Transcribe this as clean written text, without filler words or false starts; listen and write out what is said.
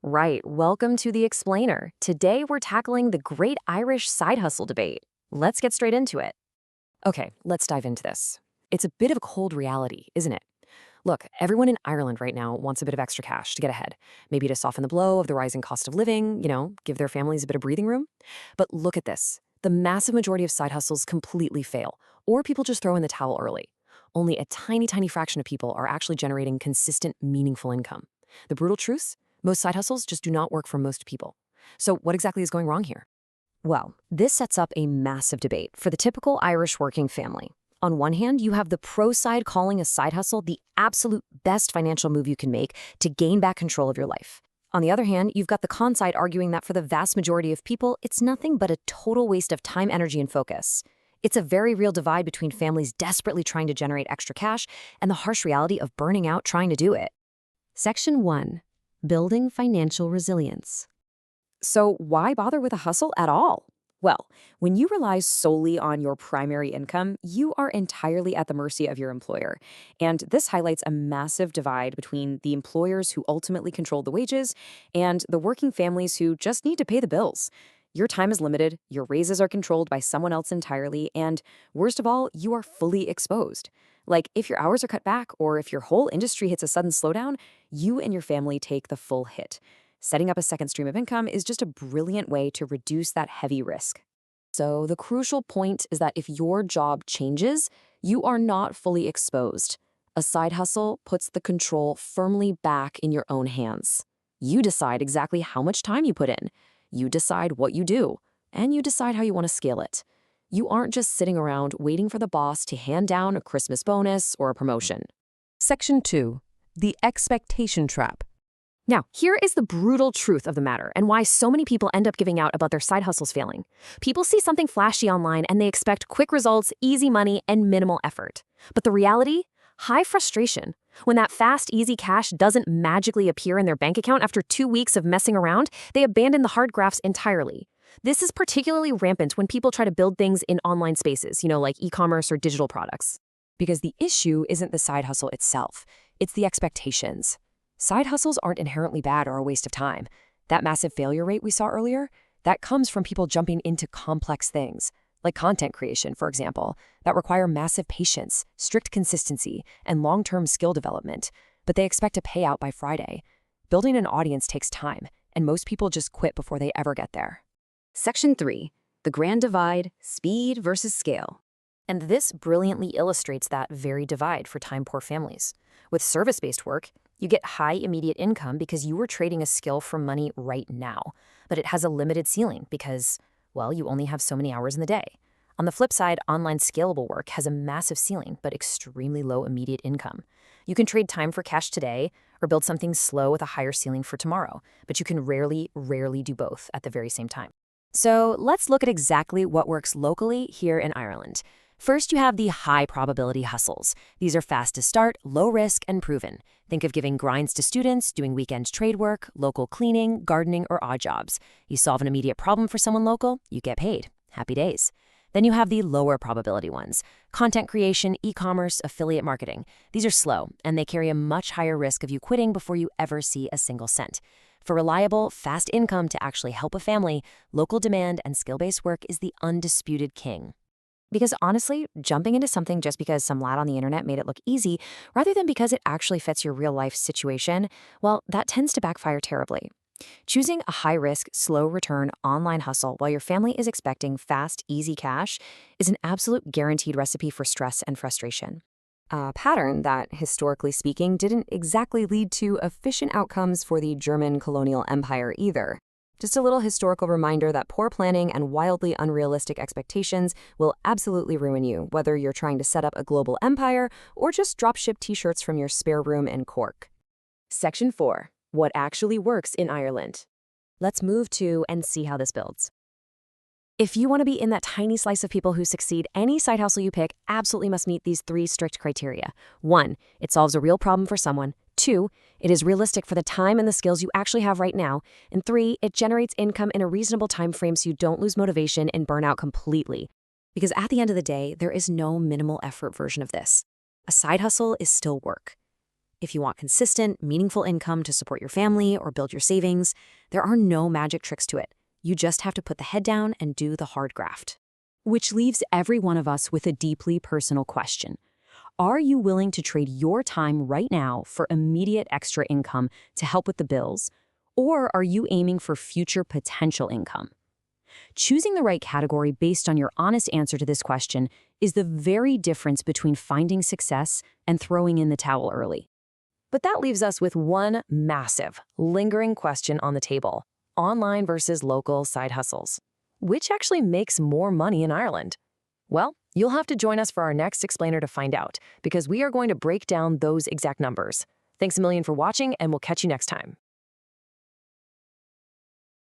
Right, welcome to The Explainer. Today we're tackling the great Irish side hustle debate. Let's get straight into it. Okay, let's dive into this. It's a bit of a cold reality, isn't it? Look, everyone in Ireland right now wants a bit of extra cash to get ahead. Maybe to soften the blow of the rising cost of living, give their families a bit of breathing room. But look at this. The massive majority of side hustles completely fail, or people just throw in the towel early. Only a tiny, tiny fraction of people are actually generating consistent, meaningful income. The brutal truth? Most side hustles just do not work for most people. So what exactly is going wrong here? Well, this sets up a massive debate for the typical Irish working family. On one hand, you have the pro side calling a side hustle the absolute best financial move you can make to gain back control of your life. On the other hand, you've got the con side arguing that for the vast majority of people, it's nothing but a total waste of time, energy, and focus. It's a very real divide between families desperately trying to generate extra cash and the harsh reality of burning out trying to do it. Section 1. Building financial resilience. So why bother with a hustle at all? Well, when you rely solely on your primary income, you are entirely at the mercy of your employer. And this highlights a massive divide between the employers who ultimately control the wages and the working families who just need to pay the bills. Your time is limited, your raises are controlled by someone else entirely, and worst of all, you are fully exposed. Like, if your hours are cut back or if your whole industry hits a sudden slowdown, you and your family take the full hit. Setting up a second stream of income is just a brilliant way to reduce that heavy risk. So the crucial point is that if your job changes, you are not fully exposed. A side hustle puts the control firmly back in your own hands. You decide exactly how much time you put in. You decide what you do, and you decide how you want to scale it. You aren't just sitting around waiting for the boss to hand down a Christmas bonus or a promotion. Section 2. The expectation trap. Now, here is the brutal truth of the matter and why so many people end up giving out about their side hustles failing. People see something flashy online and they expect quick results, easy money, and minimal effort. But the reality? High frustration. When that fast, easy cash doesn't magically appear in their bank account after 2 weeks of messing around, they abandon the hard grafts entirely. This is particularly rampant when people try to build things in online spaces, like e-commerce or digital products. Because the issue isn't the side hustle itself, it's the expectations. Side hustles aren't inherently bad or a waste of time. That massive failure rate we saw earlier, that comes from people jumping into complex things, like content creation, for example, that require massive patience, strict consistency, and long-term skill development, but they expect a payout by Friday. Building an audience takes time, and most people just quit before they ever get there. Section 3. The Grand Divide, Speed versus Scale. And this brilliantly illustrates that very divide for time-poor families. With service-based work, you get high immediate income because you are trading a skill for money right now, but it has a limited ceiling because, well, you only have so many hours in the day. On the flip side, online scalable work has a massive ceiling but extremely low immediate income. You can trade time for cash today or build something slow with a higher ceiling for tomorrow, but you can rarely do both at the very same time. So let's look at exactly what works locally here in Ireland. First, you have the high probability hustles. These are fast to start, low risk, and proven. Think of giving grinds to students, doing weekend trade work, local cleaning, gardening, or odd jobs. You solve an immediate problem for someone local, you get paid. Happy days. Then you have the lower probability ones. Content creation, e-commerce, affiliate marketing. These are slow, and they carry a much higher risk of you quitting before you ever see a single cent. For reliable, fast income to actually help a family, local demand and skill-based work is the undisputed king. Because honestly, jumping into something just because some lad on the internet made it look easy, rather than because it actually fits your real-life situation, well, that tends to backfire terribly. Choosing a high-risk, slow-return online hustle while your family is expecting fast, easy cash is an absolute guaranteed recipe for stress and frustration. A pattern that, historically speaking, didn't exactly lead to efficient outcomes for the German colonial empire either. Just a little historical reminder that poor planning and wildly unrealistic expectations will absolutely ruin you, whether you're trying to set up a global empire or just dropship t-shirts from your spare room in Cork. Section 4. What actually works in Ireland. Let's move to and see how this builds. If you want to be in that tiny slice of people who succeed, any side hustle you pick absolutely must meet these 3 strict criteria. 1, it solves a real problem for someone. 2, it is realistic for the time and the skills you actually have right now. And 3, it generates income in a reasonable time frame so you don't lose motivation and burn out completely. Because at the end of the day, there is no minimal effort version of this. A side hustle is still work. If you want consistent, meaningful income to support your family or build your savings, there are no magic tricks to it. You just have to put the head down and do the hard graft. Which leaves every one of us with a deeply personal question. Are you willing to trade your time right now for immediate extra income to help with the bills? Or are you aiming for future potential income? Choosing the right category based on your honest answer to this question is the very difference between finding success and throwing in the towel early. But that leaves us with one massive, lingering question on the table: online versus local side hustles. Which actually makes more money in Ireland? Well, you'll have to join us for our next explainer to find out, because we are going to break down those exact numbers. Thanks a million for watching, and we'll catch you next time.